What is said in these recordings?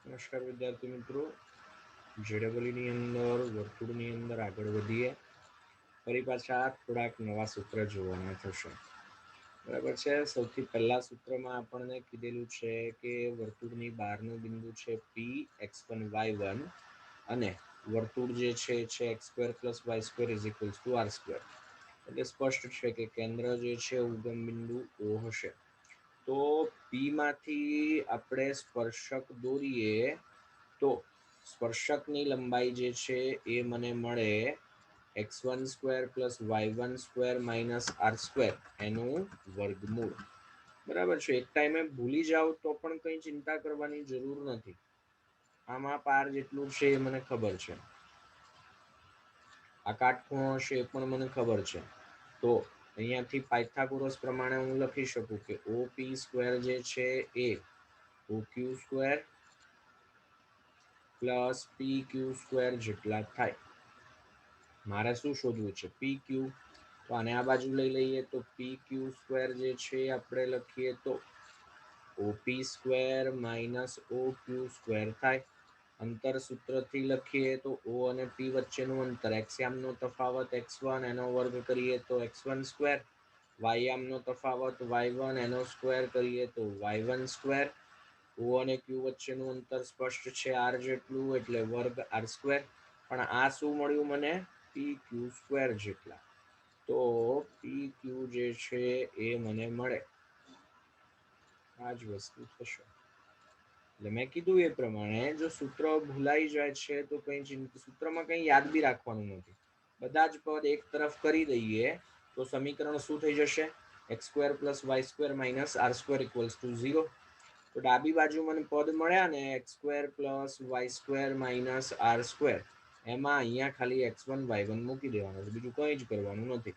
નમસ્કાર વિદ્યાર્થી મિત્રો, જેડબલની અંદર વર્તુળની અંદર આગળ વધીએ. ફરી પાછા થોડાક નવા સૂત્ર જોવાના થશે. બરાબર છે. સૌથી પહેલા સૂત્રમાં આપણને કીધેલું છે કે વર્તુળની બહારનું બિંદુ છે પી x1 y1 અને વર્તુળ જે છે x² + y² = r². એટલે સ્પષ્ટ છે કે કેન્દ્ર જે છે ઉગમ બિંદુ O હશે. તો પી માંથી આપણે સ્પર્શક દોરીએ તો સ્પર્શકની લંબાઈ જે છે એ મને મળે x1² + y1² - r² એનું વર્ગમૂળ. બરાબર છે. એક ટાઈમે ભૂલી જાવ તો પણ કંઈ ચિંતા કરવાની જરૂર નથી. આમાં પાર જેટલું છે એ મને ખબર છે. આ કાટખૂણો હશે એ પણ મને ખબર છે. તો અહીંયાથી પાયથાગોરસ પ્રમાણે હું લખી શકું કે OP² જે છે એ OQ² + PQ² જેટલા થાય. મારે શું શોધવું છે? PQ. તો આને આ બાજુ લઈ લઈએ તો PQ² જે છે આપણે લખીએ તો OP² - OQ² થાય. અંતર સૂત્રથી લખીએ તો O અને P વચ્ચેનું અંતર x યામનો તફાવત x1 એનો વર્ગ કરીએ તો x1², y યામનો તફાવત y1 એનો સ્ક્વેર કરીએ તો y1². O અને Q વચ્ચેનું અંતર સ્પષ્ટ છે r જેટલું, એટલે વર્ગ r². પણ આ શું મળ્યું મને? PQ² જેટલા. તો PQ જે છે એ મને મળે. આ જ વસ્તુ થશે. એટલે મેં કીધું એ પ્રમાણે જો સૂત્ર ભૂલાઈ જાય છે તો સૂત્રમાં કંઈ યાદ બી રાખવાનું નથી. બધા જ પદ એક તરફ કરી દઈએ તો સમીકરણ શું થઈ જશે? x² + y² - r² = 0. તો ડાબી બાજુ મને પદ મળ્યા ને x² + y² - r². એમાં અહીંયા ખાલી x1 y1 મૂકી દેવાનું, બીજું કંઈ જ કરવાનું નથી.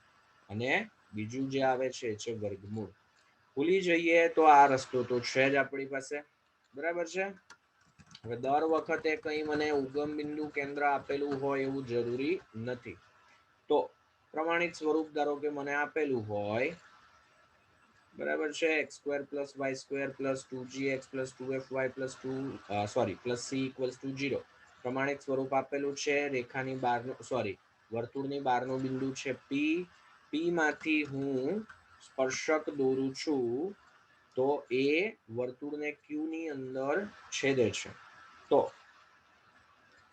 અને બીજું જે આવે છે વર્ગમૂળ. ભૂલી જઈએ તો આ રસ્તો તો છે જ આપણી પાસે. બરાબર છે. હવે દર વખતે કંઈ મને ઉગમ બિંદુ કેન્દ્ર આપેલું હોય એવું જરૂરી નથી. તો પ્રમાણિત સ્વરૂપ ધારો કે મને આપેલું હોય, બરાબર છે, x² + y² + 2gx + 2fy + c = 0. પ્રમાણિત સ્વરૂપ આપેલું છે. રેખાની બહારનું વર્તુળની બહારનું બિંદુ છે P માંથી હું સ્પર્શક દોરું છું તો એ વર્તુળને Q ની અંદર છેદે છે. તો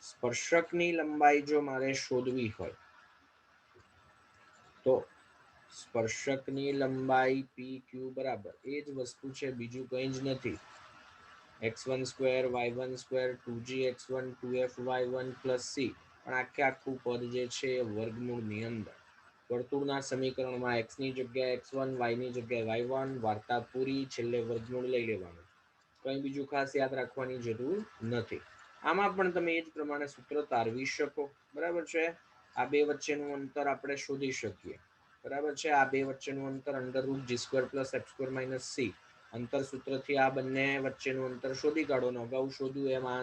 સ્પર્શકની લંબાઈ જો મારે શોધવી હોય તો સ્પર્શકની લંબાઈ PQ બરાબર એ જ વસ્તુ છે, બીજું કંઈ જ નથી. x1² y1² 2gx1 2fy1 + c. પણ આખું પદ જે છે એ વર્ગમૂળની અંદર. વર્તુળના સમીકરણમાં x ની જગ્યાએ x1, y ની જગ્યાએ y1, વાર્તા પૂરી. છેલ્લે વર્ગમૂળ લઈ લેવાનું. કંઈ બીજું ખાસ યાદ રાખવાની જરૂર નથી. આમાં પણ તમે એ જ પ્રમાણે સૂત્ર તારવી શકો. બરાબર છે. આ બે વચ્ચેનું અંતર આપણે શોધી શકીએ. બરાબર છે. આ બે વચ્ચેનું અંતર √g² + f² - c. અંતર સૂત્રથી આ બંને વચ્ચેનું અંતર શોધી કાઢો. અગાઉ શોધ્યું એમ આ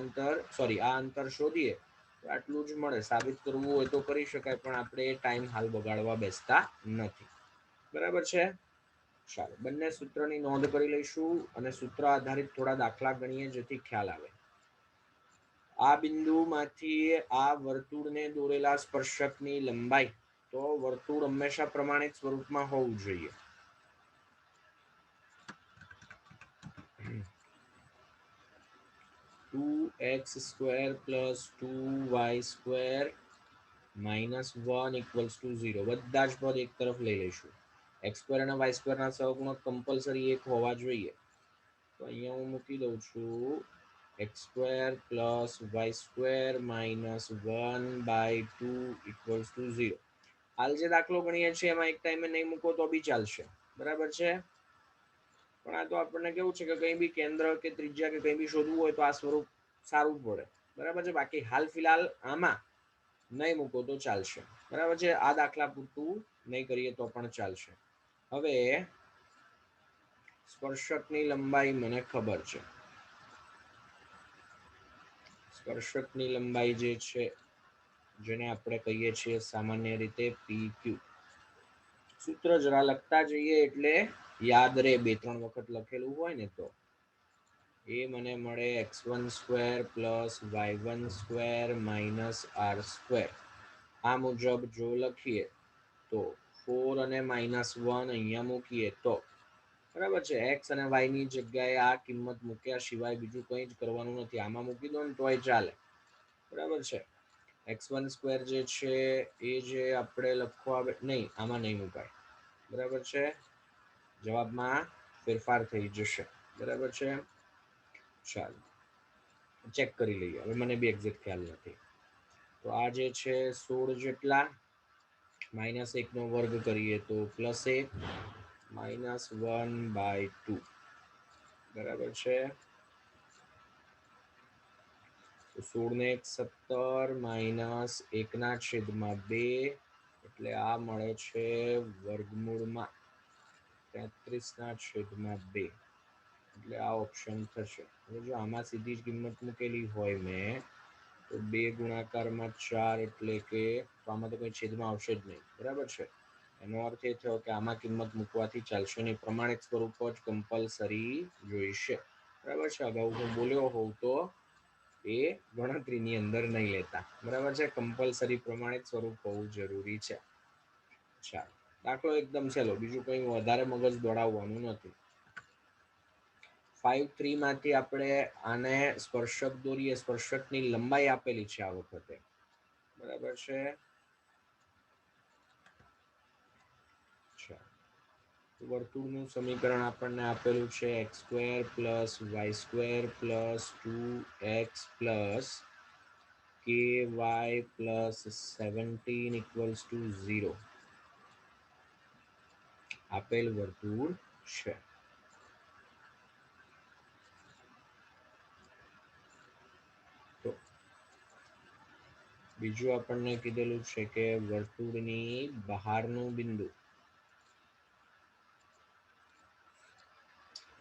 અંતર શોધીએ આટલું જ મળે. સાબિત કરવું હોય તો કરી શકાય, પણ આપણે એ ટાઈમ હાલ બગાડવા બેસતા નથી. બરાબર છે. ચાલો, બંને સૂત્રની નોંધ કરી લઈશું અને સૂત્ર આધારિત થોડા દાખલા ગણીએ જેથી ખ્યાલ આવે. આ બિંદુમાંથી આ વર્તુળને દોરેલા સ્પર્શકની લંબાઈ, તો વર્તુળ હંમેશા પ્રમાણિત સ્વરૂપમાં હોવું જોઈએ. (2x² + 2y² - 1 = 0). બધા જ પદ એક તરફ લઈ લઈશું. x² અને y² ના સહગુણક કમ્પલસરી એક હોવા જોઈએ. તો અહીંયા હું મૂકી દઉં છું x² + y² - 1/2 = 0. હાલ જે દાખલો ગણીએ છીએ એમાં એક ટાઈમે નહીં મૂકો તો બી ચાલશે. બરાબર છે. પણ આ તો આપણને કેવું છે કે કંઈ બી કેન્દ્ર કે ત્રિજ્યા કે કંઈ બી શોધવું હોય તો આ સ્વરૂપ સારું પડે. બરાબર છે. બાકી હાલ ફિલહાલ આમાં નહીં મૂકો તો ચાલશે. બરાબર છે. આ દાખલા પૂરતું નહીં કરીએ તો પણ ચાલશે. હવે સ્પર્શકની લંબાઈ મને ખબર છે. સ્પર્શકની લંબાઈ જે છે, જેને આપણે કહીએ છીએ સામાન્ય રીતે PQ. સૂત્ર જરા લખતા જઈએ એટલે યાદ રહે. 2-3 વખત લખેલું હોય ને તો. એ મને મળે x1 square plus y1 square minus r square. આ મુજબ જો લખીએ તો 4 અને -1 અહીંયા મૂકીએ તો બરાબર છે, એક્સ અને વાયની જગ્યાએ આ કિંમત મૂક્યા સિવાય બીજું કંઈ જ કરવાનું નથી. આમાં મૂકી દો ને તોય ચાલે, બરાબર છે. x1 સ્ક્વેર જે છે એ જે આપણે લખવા નહીં, આમાં નહીં મુકાય, બરાબર છે. જવાબમાં ફેરફાર થઈ જશે, બરાબર છે. ચાલો ચેક કરી લઈએ, હવે મને બી એક્ઝેક્ટ ખ્યાલ નથી. તો આ જે છે 16 જેટલા, -1નો વર્ગ કરીએ તો +1 -1/2, બરાબર છે. તો 16 ને 1 17 -1/2 એટલે આ મળે છે વર્ગમૂળમાં 33/2, એટલે આ ઓપ્શન થશે. હવે જો આમાં સીધી જ કિંમત મૂકેલી હોય મેં તો 2 ગુણાકારમાં 4 એટલે કે તો આમાં તો કંઈ છેદમાં આવશે જ નહીં, બરાબર છે. એનો અર્થ એ થયો કે આમાં કિંમત મૂકવાથી ચાલશે નહીં, પ્રમાણિત સ્વરૂપ જ કમ્પલસરી જોઈશે, બરાબર છે. અગાઉ હું બોલ્યો હોઉં તો એ ગણતરીની અંદર નહીં લેતા, બરાબર છે. કમ્પલસરી પ્રમાણિત સ્વરૂપ હોવું જરૂરી છે. ચાલો દાખલો એકદમ સહેલો, બીજું કંઈ વધારે મગજ દોડાવવાનું નથી. 5 માંથી આપણે આને સ્પર્શક દોરીએ, સ્પર્શકની લંબાઈ આપેલી છે આ વખતે, બરાબર છે. વર્તુળનું સમીકરણ આપણને આપેલું છે x² + y² + 2x + ky + 17 = 0 આપેલ વર્તુળ છે. તો બીજું આપણને કીધેલું છે કે વર્તુળની બહારનું બિંદુ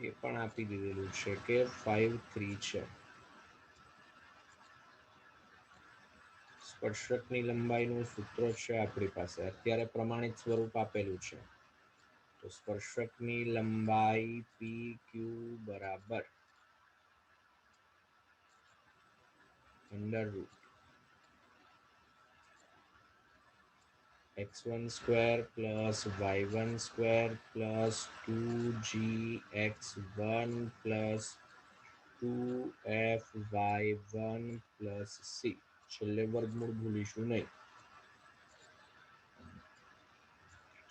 એ પણ આપી દીધેલું છે કે 5 3 છે. સ્પર્શકની લંબાઈનું સૂત્ર છે આપણી પાસે, અત્યારે પ્રમાણિત સ્વરૂપ આપેલું છે. તો સ્પર્શકની લંબાઈ PQ બરાબર √x1² + y1² + 2gx1 + 2fy1 + c, છેલ્લે વર્ગમૂળ ભૂલીશું નહીં.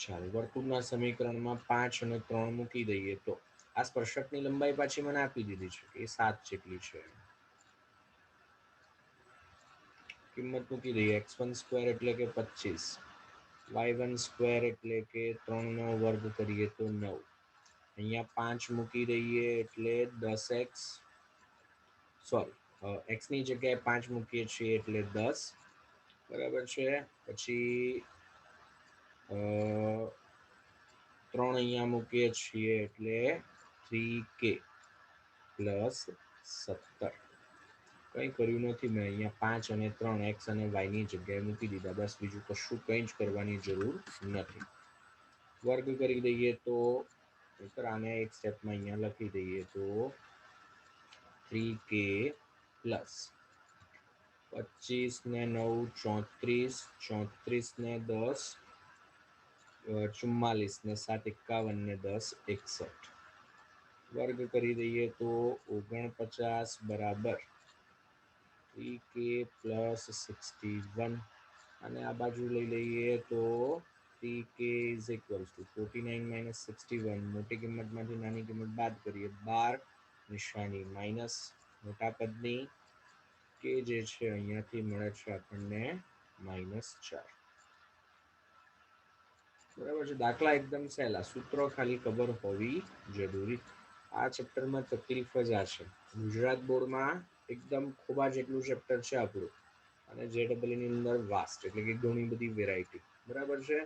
ચાલો વર્તુળના સમીકરણમાં 5 અને 3 મૂકી દઈએ તો આ સ્પર્શકની લંબાઈ પાછી મને આપી દીધી છે કે 7 જેટલી છે. કિંમત મૂકી દઈએ, x1² એટલે કે 25, y1² એટલે કે 3નો વર્ગ કરીએ તો 9, અહીંયા 5 મૂકી દઈએ એટલે 10x, સોરી એક્સની જગ્યાએ 5 મૂકીએ છીએ એટલે 10, બરાબર છે. પછી 3 અહીંયા મૂકીએ છીએ એટલે 3k + 17. કંઈ કર્યું નથી મેં, અહીંયા 5 અને 3 એક્સ અને વાયની જગ્યાએ મૂકી દીધા, બસ બીજું કશું કંઈ જ કરવાની જરૂર નથી. વર્ગ કરી દઈએ તો આને એક સ્ટેપમાં અહીંયા લખી દઈએ તો 3k + 25 ને 9 34, 34 ને 10 44 ને 7 51 ને 10 61, વર્ગ કરી દઈએ તો 49 બરાબર 3k + 61, અને આ બાજુ લઈ લઈએ તો 3k = 49 - 61, મોટી કિંમતમાંથી નાની કિંમત બાદ કરીએ 12, નિશાની માઇનસ, મોટા પદની કે જે છે અહીંયાથી મળે છે આપણને -4, બરાબર છે. દાખલા એકદમ સહેલા, સૂત્રો ખાલી ખબર હોવી જરૂરી. આ ચેપ્ટરમાં તકલીફ જ આ છે. ગુજરાત બોર્ડમાં એકદમ ખૂબ જ એટલું ચેપ્ટર છે આપણું, અને JEEની અંદર વાસ્ટ એટલે કે ઘણી બધી વેરાયટી, બરાબર છે.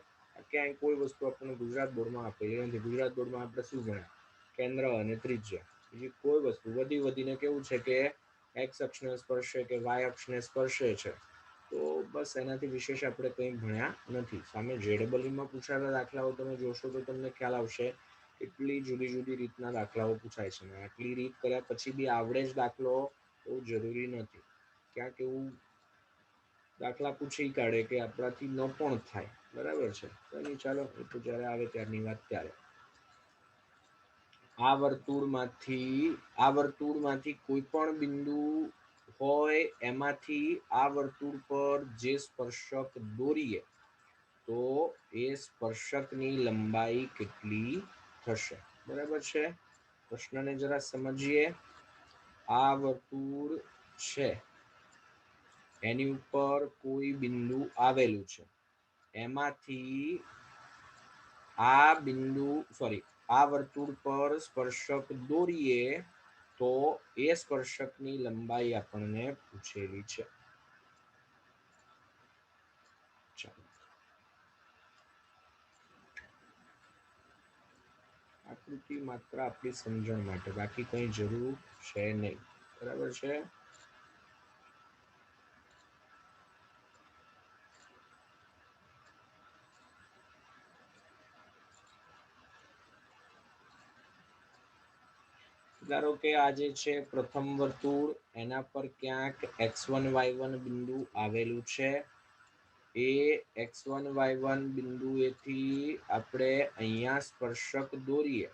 ક્યાંય કોઈ વસ્તુ આપણને ગુજરાત બોર્ડમાં આપેલી નથી. ગુજરાત બોર્ડમાં આપણે શું ભણ્યા? કેન્દ્ર અને ત્રિજ્યા, બીજી કોઈ વસ્તુ વધીને કેવું છે કે x અક્ષને સ્પર્શે કે y અક્ષને સ્પર્શે છે, તો બસ એનાથી વિશેષ આપણે કંઈ ભણ્યા નથી. સામે JEEમાં પૂછાયેલા દાખલાઓ તમે જોશો તો તમને ખ્યાલ આવશે એટલી જુદી જુદી રીતના દાખલાઓ પૂછાય છે ને આટલી રીત કર્યા પછી બી આવડે જ દાખલો બહુ જરૂરી નથી. ક્યાંક એવું દાખલા પૂછી કાઢે કે આપણાથી ન પણ થાય. બરાબર છે. તો ચાલો એ તો જ્યારે આવે ત્યારની વાત ત્યારે. આ વર્તુળમાંથી કોઈ પણ બિંદુ હોય એમાંથી આ વર્તુળ પર જે સ્પર્શક દોરીએ તો એ સ્પર્શકની લંબાઈ કેટલી થશે? બરાબર છે. પ્રશ્નને જરા સમજીએ. આ વર્તુળ છે, એની ઉપર કોઈ બિંદુ આવેલું છે, એમાંથી આ વર્તુળ પર સ્પર્શક દોરીએ તો એ સ્પર્શકની લંબાઈ આપણને પૂછેલી છે. ચાલો, આકૃતિ માત્ર આપણી સમજણ માટે, બાકી કઈ જરૂર છે નહીં. બરાબર છે. ધારો કે આ જે છે પ્રથમ વર્તુળ, એના પર ક્યાંક x1 y1 બિંદુ આવેલું છે. એ x1 y1 બિંદુએથી આપણે અહીંયા સ્પર્શક દોરીએ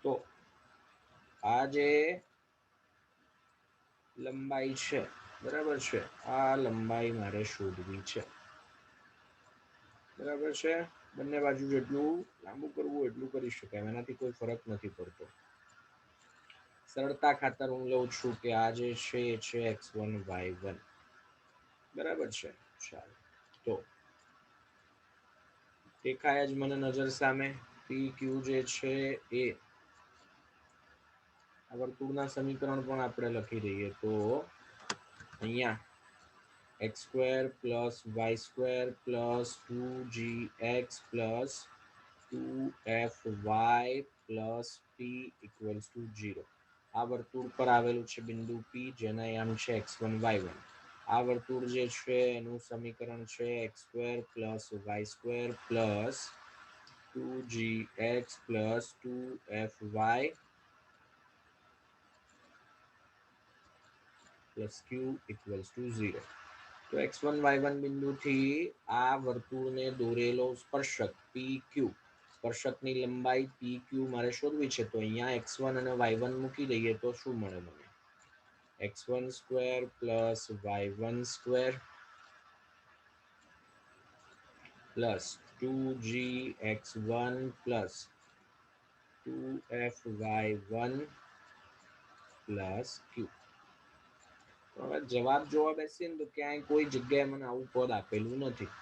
તો આ જે લંબાઈ છે, બરાબર છે, આ લંબાઈ મારે શોધવી છે. બરાબર છે. બંને બાજુ જેટલું લાંબુ કરવું એટલું કરી શકાય, એનાથી કોઈ ફરક નથી પડતો. સરળતા ખાતર હું લઉં છું કે આ જે છે એ છે x1 y1. બરાબર છે. ચાલો, તો દેખાય જ મને નજર સામે પી ક્યુ જે છે એ આ વર્તુળના સમીકરણ પણ આપણે લખી દઈએ તો અહીંયા x² + y² + 2gx + 2fy + p = 0. આ વર્તુળ પર આવેલું છે બિંદુ P, જેના નામ છે x1 y1. આ વર્તુળ જે છે એનું સમીકરણ છે x² + y² + 2gx + 2fy + q = 0. તો x1 y1 બિંદુથી આ વર્તુળને દોરેલો સ્પર્શક PQ, સ્પર્શકની લંબાઈ PQ મારે શોધવી છે. તો અહીંયા x1 અને y1 મૂકી દઈએ તો શું મળે મને? x1² + y1² + 2gx1 + 2fy1 + q. હવે જવાબ જોવા બેસીએ ને તો ક્યાંય કોઈ જગ્યાએ મને આવું પદ આપેલું નથી.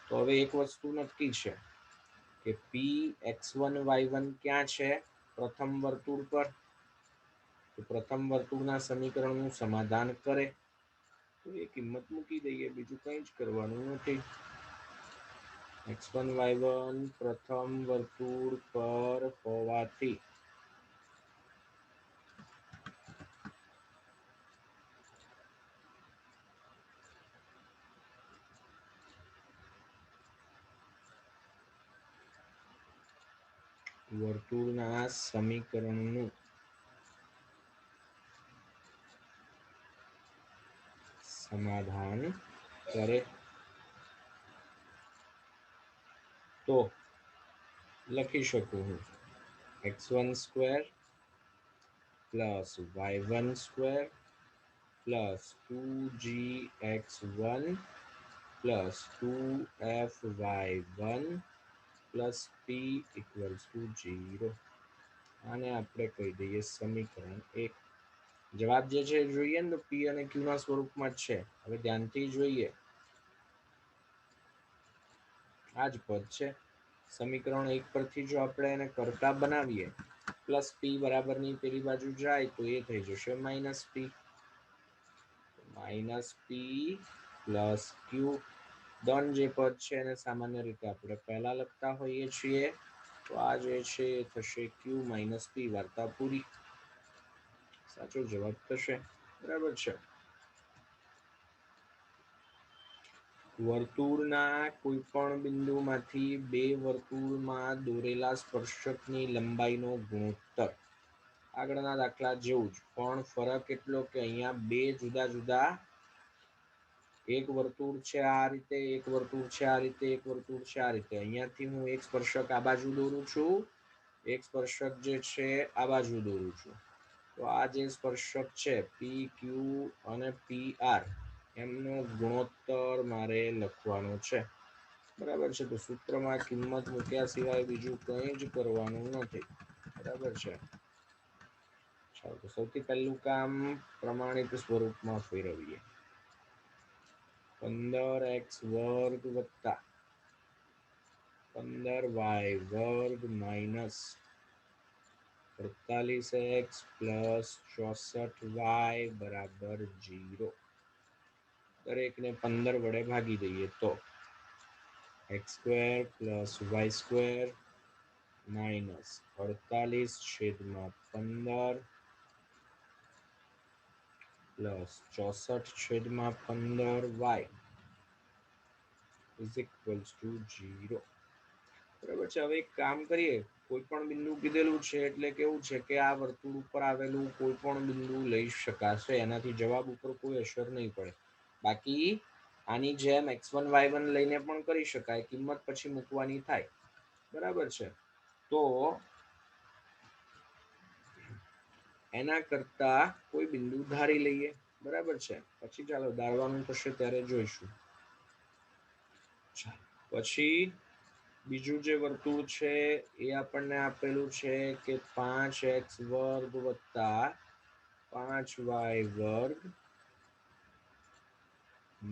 તો હવે એક વસ્તુ નક્કી છે કે પી x1 y1 ક્યાં છે? પ્રથમ વર્તુળ પર. તો પ્રથમ વર્તુળના સમીકરણનું સમાધાન કરે તો એ કિંમત મૂકી દઈએ, બીજું કંઈ જ કરવાનું નથી. x1 y1 પ્રથમ વર્તુળ પર હોવાથી વર્તુળના સમીકરણનું સમાધાન કરે તો લખી શકું હું x1² + y1² + 2gx1 + 2fy1 + p = 0. આને આપણે કહી દઈએ સમીકરણ 1. જવાબ જે છે જોઈએ ને તો પી અને ક્યુ ના સ્વરૂપમાં જ છે. હવે ધ્યાનથી જોઈએ, આ જ પદ છે. સમીકરણ 1 પરથી જો આપણે એને કરતા બનાવીએ, +p બરાબરની પેલી બાજુ જાય તો એ થઈ જશે -p. -p + q. દંડ જે પદ છે એને સામાન્ય રીતે આપણે પહેલા લખતા હોઈએ છીએ. તો આ જે છે એ થશે q - p. વાર્તા પૂરી. સાચો જવાબ થશે. બરાબર છે. વર્તુળના કોઈપણ બિંદુમાંથી બે વર્તુળમાં દોરેલા સ્પર્શકની લંબાઈનો ગુણોત્તર. આગળના દાખલા જેવું જ, પણ ફરક એટલો કે અહીંયા બે જુદા જુદા, એક વર્તુળ છે આ રીતે, એક વર્તુળ છે આ રીતે, એક વર્તુળ છે આ રીતે. અહીંયાથી હું એક સ્પર્શક આ બાજુ દોરું છું, એક સ્પર્શક જે છે આ બાજુ દોરું છું. તો આ જે સ્પર્શક છે પી ક્યુ અને પી આર, એમનો ગુણોત્તર મારે લખવાનો છે. બરાબર છે. તો સૂત્રમાં કિંમત મૂક્યા સિવાય બીજું કંઈ જ કરવાનું નથી. બરાબર છે. ચાલો, તો સૌથી પહેલું કામ પ્રમાણિત સ્વરૂપમાં ફેરવીએ. 15x² વત્તા 15y² minus 48x plus 64y બરાબર 0. દરેકને 15 વડે ભાગી દઈએ તો x² plus y² minus 48/15 plus 64/15y is equals to 0. બરાબર છે. હવે એક કામ કરીએ, કોઈ પણ બિંદુ કીધેલું છે એટલે કેવું છે કે આ વર્તુળ ઉપર આવેલું કોઈ પણ બિંદુ લઈ શકાશે, એનાથી જવાબ ઉપર કોઈ અસર નહીં પડે. બાકી આની જેમ x1 y1 લઈને પણ કરી શકાય, કિંમત પછી મૂકવાની થાય. બરાબર છે. તો એના કરતા કોઈ બિંદુ ધારી લઈએ. બરાબર છે. પછી ચાલો ધારવાનું થશે ત્યારે જોઈશું. પછી બીજું જે વર્તુળ છે એ આપણને આપેલું છે કે 5x² વત્તા 5y²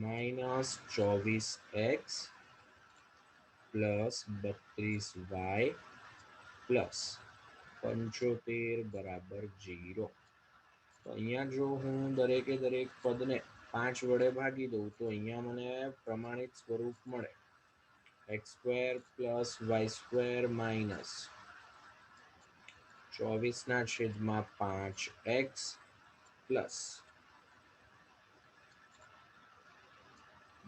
minus 24x plus 32y plus 75 બરાબર 0. તો અહીંયા જો હું દરેકે દરેક પદને 5 વડે ભાગી દઉં તો અહીંયા મને પ્રમાણિત સ્વરૂપ મળે x² plus y² minus 24/5x plus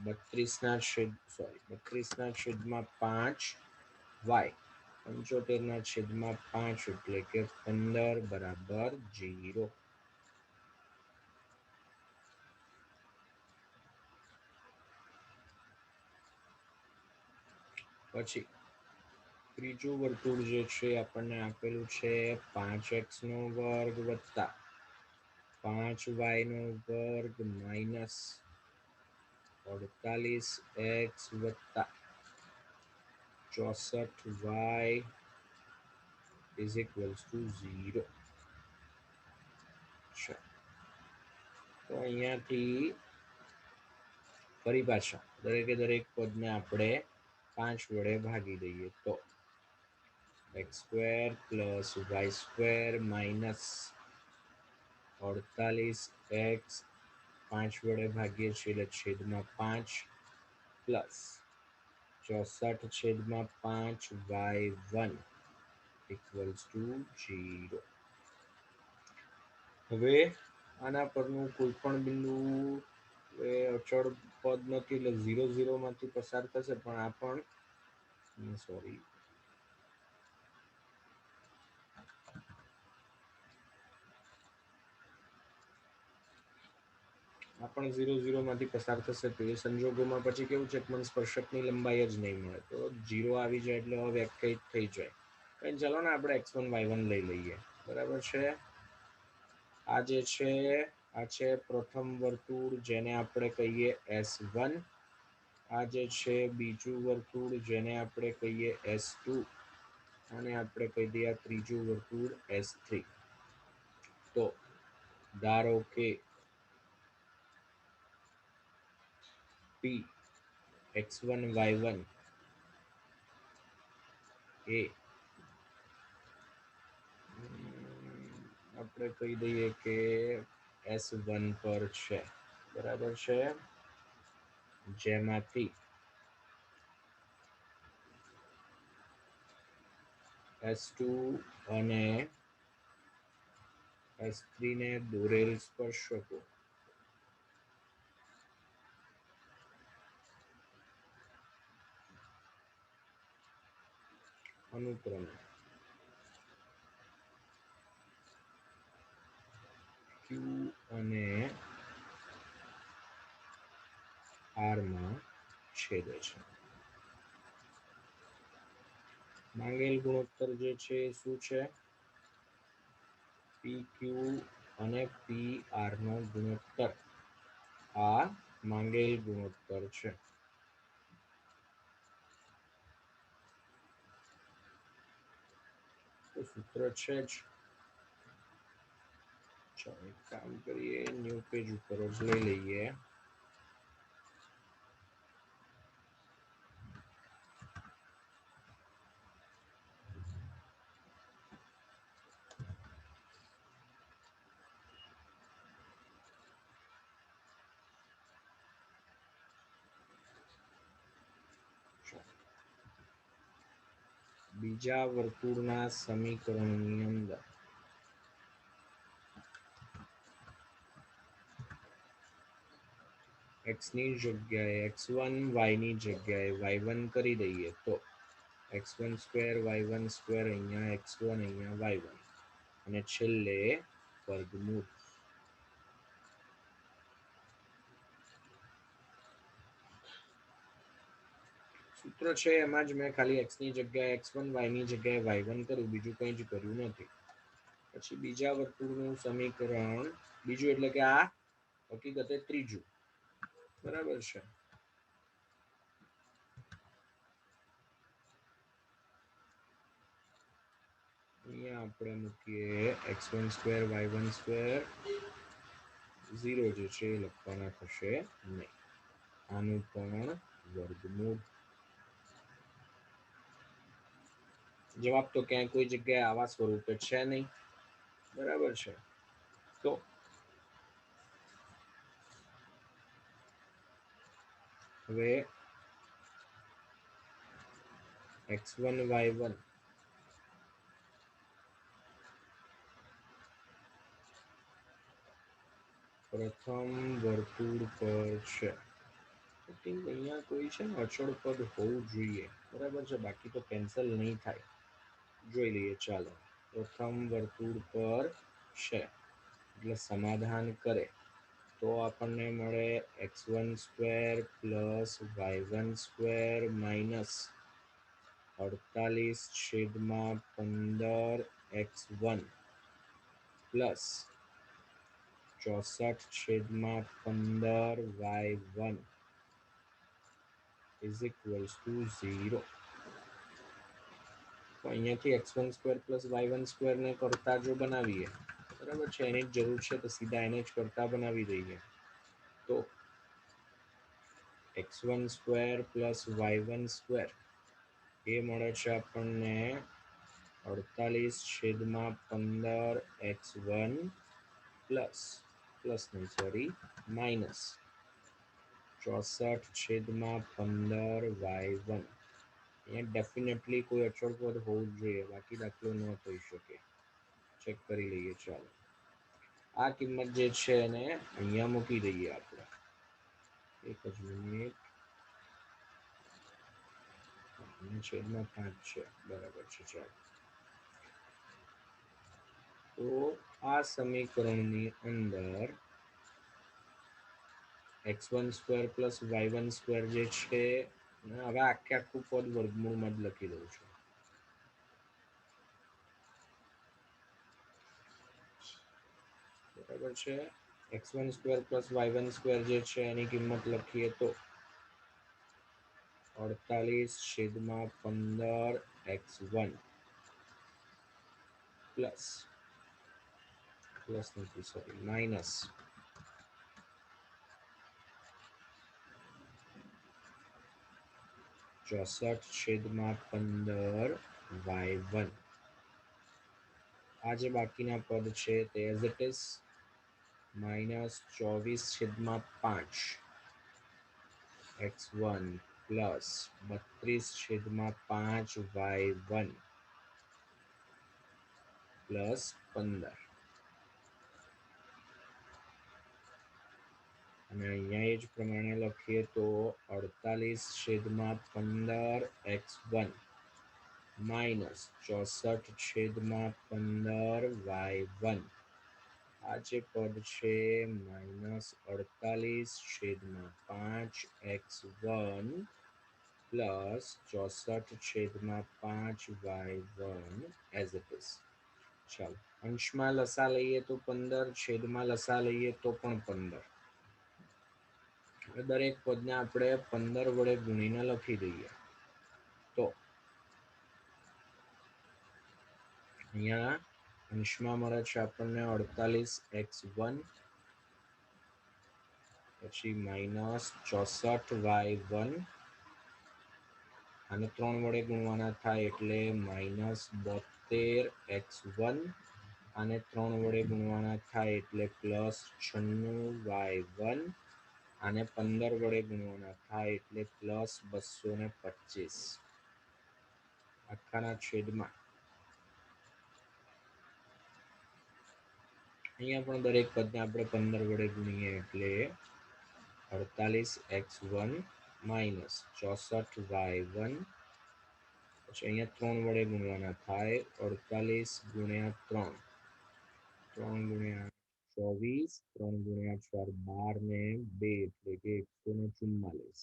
32/5y 75/5 એટલે કે 15 બરાબર 0. પછી ત્રીજું વર્તુળ જે છે આપણને આપેલું છે 5x² વત્તા 5y² માઇનસ 48x વત્તા 64y ઇઝ ઇક્વલ્સ ટુ 0. તો અહીંયાથી ફરી પાછા દરેકે દરેક પદને આપણે 5 વડે ભાગી દઈએ તો x² plus y² minus 48x 5 વડે ભાગીએ છીએ એટલે છેદમાં 5 પ્લસ 64/5y1 ઇક્વલ્સ ટુ 0. હવે આના પરનું કોઈ પણ બિંદુ એ અચળ પદ નથી એટલે 0 0 માંથી પસાર થશે, પણ આ પણ સોરી આ પણ 0 0 માંથી પસાર થશે. તો એ સંજોગોમાં પછી કેવું છે કે મને સ્પર્શકની લંબાઈ જ નહીં મળે, તો 0 આવી જાય એટલે અવ્યાખ્યાયિત થઈ જાય. કઈ ચાલો ને આપણે x1 y1 લઈ લઈએ. બરાબર છે. આ જે છે આ છે પ્રથમ વર્તુળ જેને આપણે કહીએ S1. આ જે છે બીજું વર્તુળ જેને આપણે કહીએ S2 અને આપણે કહી દઈએ ત્રીજું વર્તુળ S3. તો ધારો કે P x1 y1 એ આપણે કહી દઈએ કે S1 પર છે. બરાબર છે. જેમાંથી S2 અને S3 ને દોરેલ સ્પર્શકો અનુક્રમે ક્યુ અને આર માં છેદે છે. માંગેલ ગુણોત્તર જે છે એ શું છે? પી ક્યુ અને પી આર નો ગુણોત્તર. આ માંગેલ ગુણોત્તર છે. તો સૂત્ર છે જ. ચાલો એક કામ કરીએ, ન્યૂ પેજ ઉપર જ લઈ લઈએ. બીજા વર્તુળના સમીકરણની અંદર x ની જગ્યાએ x1, y ની જગ્યાએ y1 કરી દઈએ તો x1 સ્ક્વેર y1 સ્ક્વેર, અહીંયા x1 અહીંયા y1 અને છેલ્લે વર્ગમૂળ. સૂત્ર છે એમાં જ મેં ખાલી x ની જગ્યાએ x1, y ની જગ્યાએ y1 કર્યું, બીજું કંઈ જ કર્યું નથી. પછી બીજા વર્તુળનું સમીકરણ, બીજું એટલે કે આ હકીકતે ત્રીજું, બરાબર છે. અહીંયા આપણે મૂકીએ x1 સ્ક્વેર y1 સ્ક્વેર, 0 જે છે એ લખવાના થશે નહીં. આનું પણ વર્ગમૂળ. જવાબ તો ક્યાંય કોઈ જગ્યાએ આવા સ્વરૂપે છે નહીં, બરાબર છે. તો હવે x1 y1 પ્રથમ વર્તુળ પર છે. અહીંયા કોઈ છે ને અચળ પદ હોવું જોઈએ, બરાબર છે, બાકી તો કેન્સલ નહીં થાય. જોઈ લઈએ ચાલો. પ્રથમ વર્તુળ પર છે એટલે સમાધાન કરે તો આપણને મળે x1 square plus y1 square minus 48/15 x1 plus 64/15 y1 is equals to 0. તો અહીંયાથી x1 square plus y1 square ને કરતા જો બનાવીએ, બરાબર છે, એની જ જરૂર છે તો સીધા એને જ કરતા બનાવી દઈએ. તો x1 square plus y1 square એ મળે છે આપણને 48/15 x1 પ્લસ નહીં સોરી માઇનસ 64/15 y1. અહીંયા ડેફિનેટલી કોઈ અચળ પદ હોવું જ જોઈએ, બાકી દાખલો ન થઈ શકે. ચેક કરી લઈએ ચાલો. આ કિંમત જે છે એને અહીંયા મૂકી દઈએ આપણે. એક જ મિનિટ. છેદમાં 5 છે, બરાબર છે. ચાલો, તો આ સમીકરણની અંદર x1 square plus y1 square જે છે, હવે આખું પદ વર્ગમૂળમાં જ લખી દઉં છું. બરાબર છે. x1 square plus y1 square જે છે એની કિંમત લખીએ તો 48/15 x1 પ્લસ નથી સોરી માઇનસ 64/15 y1. આ જે બાકીના પદ છે તે as it is minus 24/5 x1 plus 32/5 y1 plus 15. અને અહીંયા એ જ પ્રમાણે લખીએ તો 48/15 x1 -64/15 y1 આ જે પદ છે -48/5x1 plus 64/5y1 as it is. ચાલો અંશમાં લસા લઈએ તો 15, છેદમાં લસા લઈએ તો પણ 15. દરેક પદને આપણે 15 વડે ગુણીને લખી દઈએ. તો અહીંયા અંશમાં મળે છે આપણને 48x1 પછી -64y1 આને 3 વડે ગુણવાના થાય એટલે -72x1 આને 3 વડે ગુણવાના થાય એટલે +96y1 આને 15 વડે ગુણવાના થાય એટલે +225 આખાના છેદમાં. અહીંયા પણ દરેક પદને આપણે 15 વડે ગુણીએ એટલે 48x1 -64y1 પછી અહીંયા 3 વડે ગુણવાના થાય 48 ગુણ્યા 3 3 ગુણ્યા 24 3 ગુણ્યા 4 12 ને 2 એટલે કે 144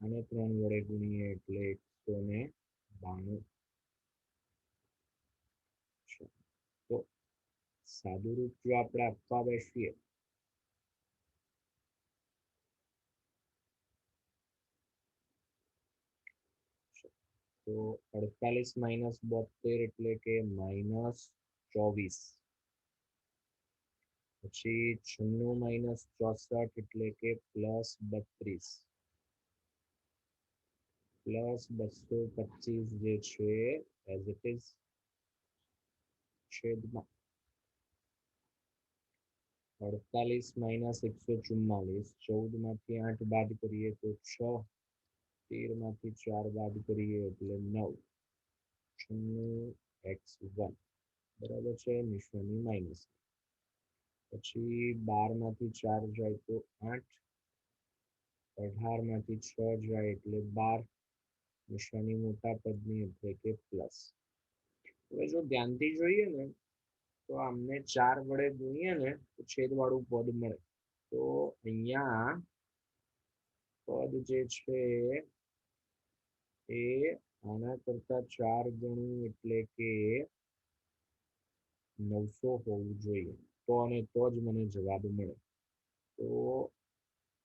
અને 3 વડે ગુણીએ એટલે 192. તો સાદું રૂપ જો આપણે આપવા બેસીએ તો 48 - 72 એટલે કે -24 પછી 96 - 64 એટલે કે +32 +225 જે છે એઝ ઇટ ઇઝ છેદમાં 48 - 144 14 માંથી 8 બાદ કરીએ તો 6 13 માંથી 4 બાદ કરીએ એટલે 9 96x1 બરાબર છે નિશાની માઇનસ. પછી 12 માંથી 4 જાય તો 8 18 માંથી 6 જાય એટલે 12 નિશાની મોટા પદની એટલે કે પ્લસ. હવે જો ધ્યાનથી જોઈએ ને તો આમને 4 વડે ગુણીએ ને તો છેદવાળું પદ મળે. તો અહીંયા પદ જે છે એ આના કરતા 4 ગણું એટલે કે 900 હોવું જોઈએ. તો અને તો જ મને જવાબ મળે. તો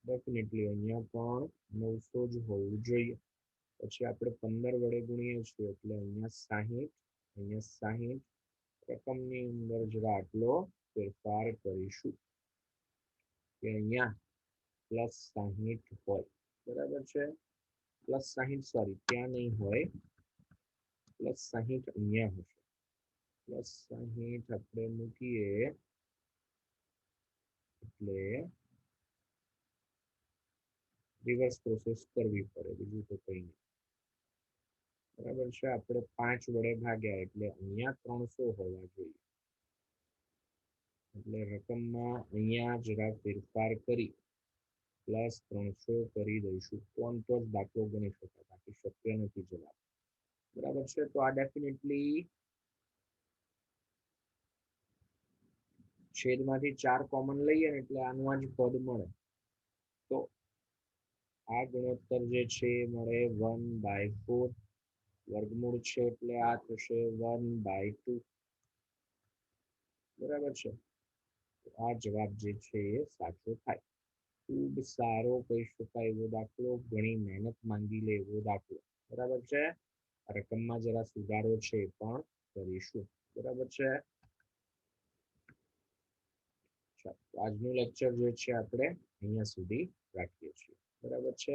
ડેફિનેટલી અહીંયા પણ 900 જ હોવું જોઈએ. પછી આપણે 15 વડે ગુણીએ છીએ એટલે અહીંયા 60 રકમની અંદર જરા આટલો ફેરફાર કરીશું કે અહીંયા +60 હોય. બરાબર છે +60 સોરી ત્યાં નહીં હોય +60 અહીંયા હશે. +60 આપણે મૂકીએ એટલે રિવર્સ પ્રોસેસ કરવી પડે બીજું તો કંઈ નહીં. બરાબર છે આપણે 5 વડે ભાગ્યા એટલે અહીંયા 300 હોવા જોઈએ. એટલે રકમમાં અહીંયા જરા ફેરફાર કરી +300 કરી દઈશું તો જ દાખલો ગણી શકાય બાકી શક્ય નથી જવાબ. બરાબર છે તો આ ડેફિનેટલી છેદમાંથી 4 કોમન લઈએ ને એટલે આનું આ જ પદ મળે. તો આ ગુણોત્તર જે છે એ મળે 1/4 વર્ગમૂળ છે એટલે આ થશે 1/2. બરાબર છે આ જવાબ જે છે એ સાચો થાય. ખૂબ સારો કહી શકાય એવો દાખલો ઘણી મહેનત માંગી લે એવો દાખલો. બરાબર છે રકમમાં જરા સુધારો છે એ પણ કરીશું. બરાબર છે આજનું લેક્ચર જે છે આપણે અહીંયા સુધી રાખીએ છીએ. બરાબર છે.